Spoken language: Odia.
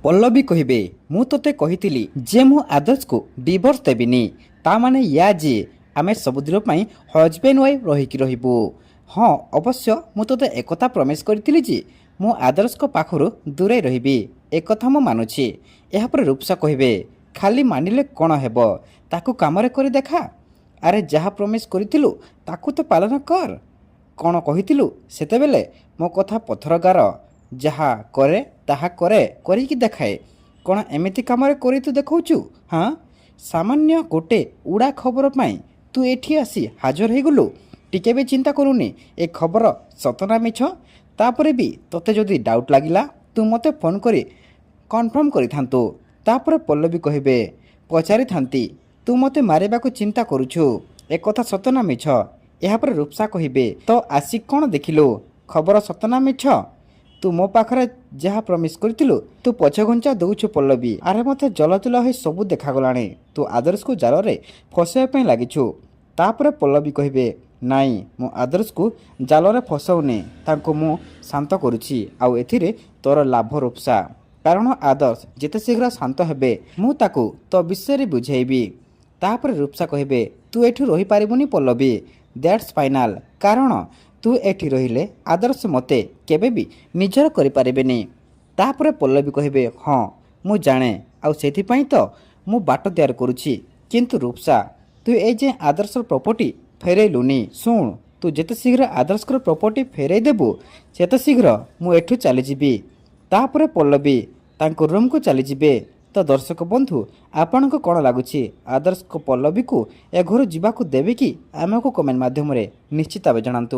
ପଲ୍ଲବୀ କହିବେ ମୁଁ ତୋତେ କହିଥିଲି ଯେ ମୁଁ ଆଦର୍ଶକୁ ଡିଭୋର୍ସ ଦେବିନି। ତା ମାନେ ୟା ଯେ ଆମେ ସବୁଦିନ ପାଇଁ ହଜବେଣ୍ଡ ୱାଇଫ୍ ରହିକି ରହିବୁ। ହଁ ଅବଶ୍ୟ ମୁଁ ତୋତେ ଏକଥା ପ୍ରମିସ୍ କରିଥିଲି ଯେ ମୁଁ ଆଦର୍ଶଙ୍କ ପାଖରୁ ଦୂରେଇ ରହିବି। ଏକଥା ମୁଁ ମାନୁଛି। ଏହାପରେ ରୂପସା କହିବେ ଖାଲି ମାନିଲେ କ'ଣ ହେବ, ତାକୁ କାମରେ କରି ଦେଖା। ଆରେ ଯାହା ପ୍ରମିସ୍ କରିଥିଲୁ ତାକୁ ତ ପାଳନ କର। କ'ଣ କହିଥିଲୁ ସେତେବେଳେ? ମୋ କଥା ପଥର ଗାର, ଯାହା କରେ ତାହା କରିକି ଦେଖାଏ। କ'ଣ ଏମିତି କାମରେ କରି ତୁ ଦେଖାଉଛୁ? ହଁ, ସାମାନ୍ୟ ଗୋଟେ ଉଡ଼ା ଖବର ପାଇଁ ତୁ ଏଠି ଆସି ହାଜର ହେଇଗଲୁ। ଟିକେ ବି ଚିନ୍ତା କରୁନି ଏ ଖବର ସତ ନା ମିଛ। ତାପରେ ବି ତୋତେ ଯଦି ଡାଉଟ୍ ଲାଗିଲା ତୁ ମୋତେ ଫୋନ୍ କରି କନଫର୍ମ କରିଥାନ୍ତୁ। ତାପରେ ପଲ୍ଲବୀ କହିବେ ପଚାରିଥାନ୍ତି ତୁ ମୋତେ ମାରିବାକୁ ଚିନ୍ତା କରୁଛୁ, ଏକଥା ସତ ନା ମିଛ? ଏହାପରେ ରୂପସା କହିବେ ତ ଆସି କ'ଣ ଦେଖିଲୁ? ଖବର ସତ ନା ମିଛ? ତୁ ମୋ ପାଖରେ ଯାହା ପ୍ରମିସ୍ କରିଥିଲୁ ତୁ ପଛଘୁଞ୍ଚା ଦେଉଛୁ ପଲ୍ଲବୀ। ଆରେ ମୋତେ ଜଲଜଲ ହୋଇ ସବୁ ଦେଖାଗଲାଣି। ତୁ ଆଦର୍ଶକୁ ଜାଲରେ ଫସାଇବା ପାଇଁ ଲାଗିଛୁ। ତାପରେ ପଲ୍ଲବୀ କହିବେ ନାଇଁ, ମୁଁ ଆଦର୍ଶକୁ ଜାଲରେ ଫସାଉନି, ତାଙ୍କୁ ମୁଁ ଶାନ୍ତ କରୁଛି। ଆଉ ଏଥିରେ ତୋର ଲାଭ ରୂପସା, କାରଣ ଆଦର୍ଶ ଯେତେ ଶୀଘ୍ର ଶାନ୍ତ ହେବେ ମୁଁ ତାକୁ ତୋ ବିଷୟରେ ବୁଝାଇବି। ତାପରେ ରୂପସା କହିବେ ତୁ ଏଠୁ ରହିପାରିବୁନି ପଲ୍ଲବୀ, ଦ୍ୟାଟ୍ସ ଫାଇନାଲ। କାରଣ ତୁ ଏଠି ରହିଲେ ଆଦର୍ଶ ମୋତେ କେବେ ବି ନିଜର କରିପାରିବେନି। ତାପରେ ପଲ୍ଲବୀ କହିବେ ହଁ ମୁଁ ଜାଣେ, ଆଉ ସେଥିପାଇଁ ତ ମୁଁ ବାଟ ତିଆରି କରୁଛି। କିନ୍ତୁ ରୂପସା ତୁ ଏ ଯେ ଆଦର୍ଶର ପ୍ରପର୍ଟି ଫେରାଇଲୁନି। ଶୁଣ, ତୁ ଯେତେ ଶୀଘ୍ର ଆଦର୍ଶର ପ୍ରପର୍ଟି ଫେରାଇ ଦେବୁ ସେତେ ଶୀଘ୍ର ମୁଁ ଏଠୁ ଚାଲିଯିବି। ତାପରେ ପଲ୍ଲବୀ ତାଙ୍କ ରୁମ୍କୁ ଚାଲିଯିବେ। ତ ଦର୍ଶକ ବନ୍ଧୁ, ଆପଣଙ୍କୁ କ'ଣ ଲାଗୁଛି ଆଦର୍ଶ ପଲ୍ଲବୀକୁ ଏ ଘରୁ ଯିବାକୁ ଦେବେ କି? ଆମକୁ କମେଣ୍ଟ ମାଧ୍ୟମରେ ନିଶ୍ଚିତ ଭାବେ ଜଣାନ୍ତୁ।